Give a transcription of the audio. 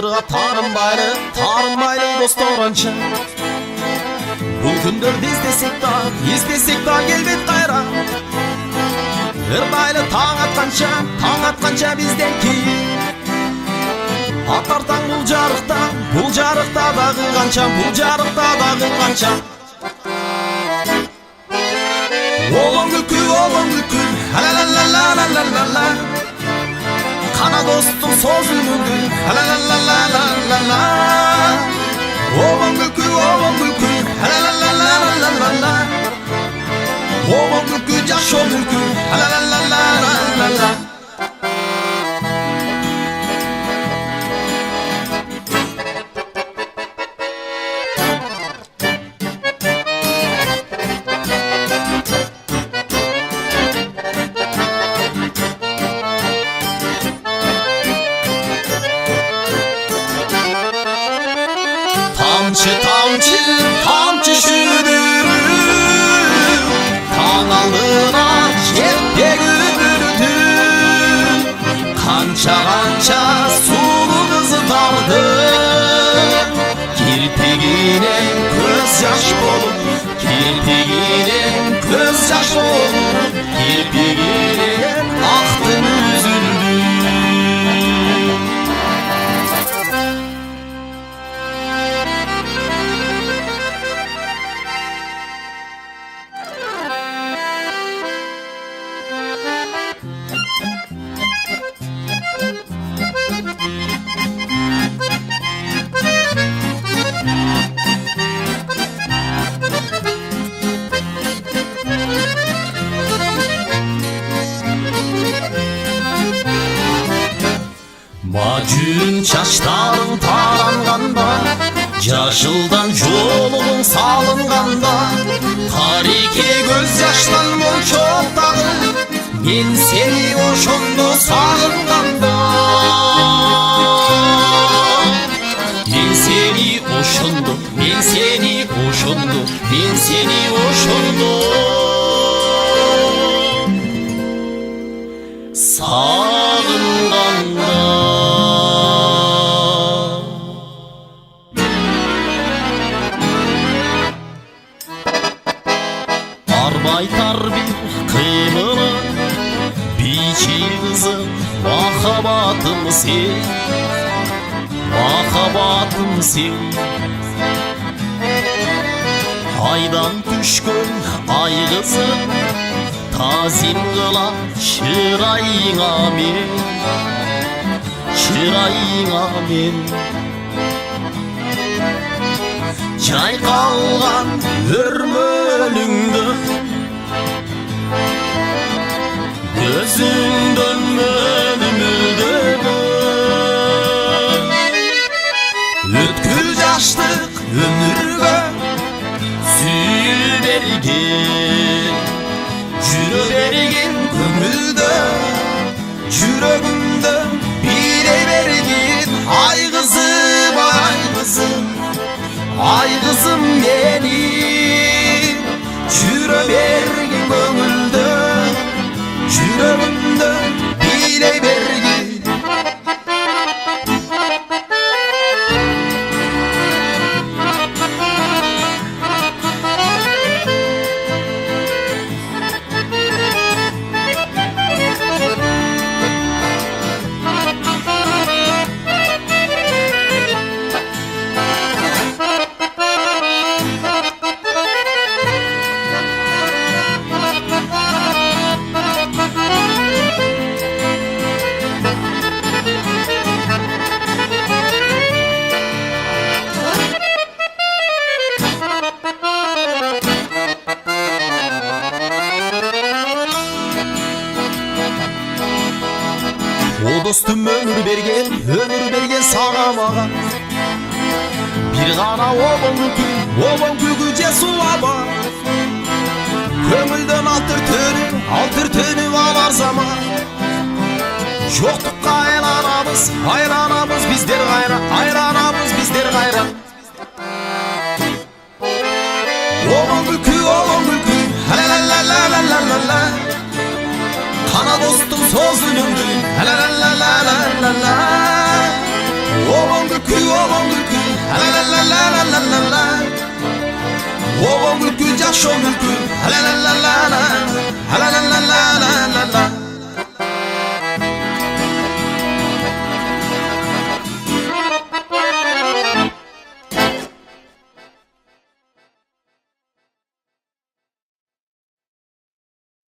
тағдырға тарынбайлы достор анча. Бұл күндерді естесек та келбет қайра. Ырдайлы таң атқанша бізден кейін атар таң бұл жарықта дағы қанша. Оғын күлкі, ла-ла-ла-ла-ла-ла-ла. Қана достың созыл мүлкі, ла-ла-ла-ла-ла-ла-ла. Оғын күлкі, ла-ла-ла-ла-ла-ла-ла. Оғын күлкі, жашо мүлкі, ла-ла-ла-ла-ла-ла. Тамчы шүдіріп таң алдына жетпек үмітім. Қанша сұлу қызы барды, kirpiginen көз жаш болып, kirpiginen ақтын үзілді. Macun çaşların taranğanda, Yaşıldan jolun salınğanda, Karike göz yaştan mol çok dağı, Men seni oşondo sağınğanda. Men seni oşondo sağınğanda. Arbaytar bir kıymını, biçi kızım, makabatım sen. Aydan düşkün ay kızım, tazim kıla çırayına men. Çayqalğan örmölüңdü, gözüңдөн мөлдөгөн. Өткүл жаштык өмүргө сүйүү берген, жүрө берген көңүлдө, жүрөгүмдө билей берген. Ay kızım benim, жүрө берген көңүлдө, жүрөгүмдө билей берген. O dostum ömür bergen sana mağa. Bir gana oğlan gülgüce suaba. Kömülden altır tönü alar zaman. Жоқтыққа айранамыз біздер қайра. Оғын күлкі, ла-ла-ла-ла-ла-ла-ла. Қана достың сөзін өңді, ла-ла-ла-ла-ла-ла. Оғын күлкі, gülkü, oğlum gülkü, la la la la la la la la. Oğlum gülkü, caşo gülkü, la la la la la, la la la la la la la.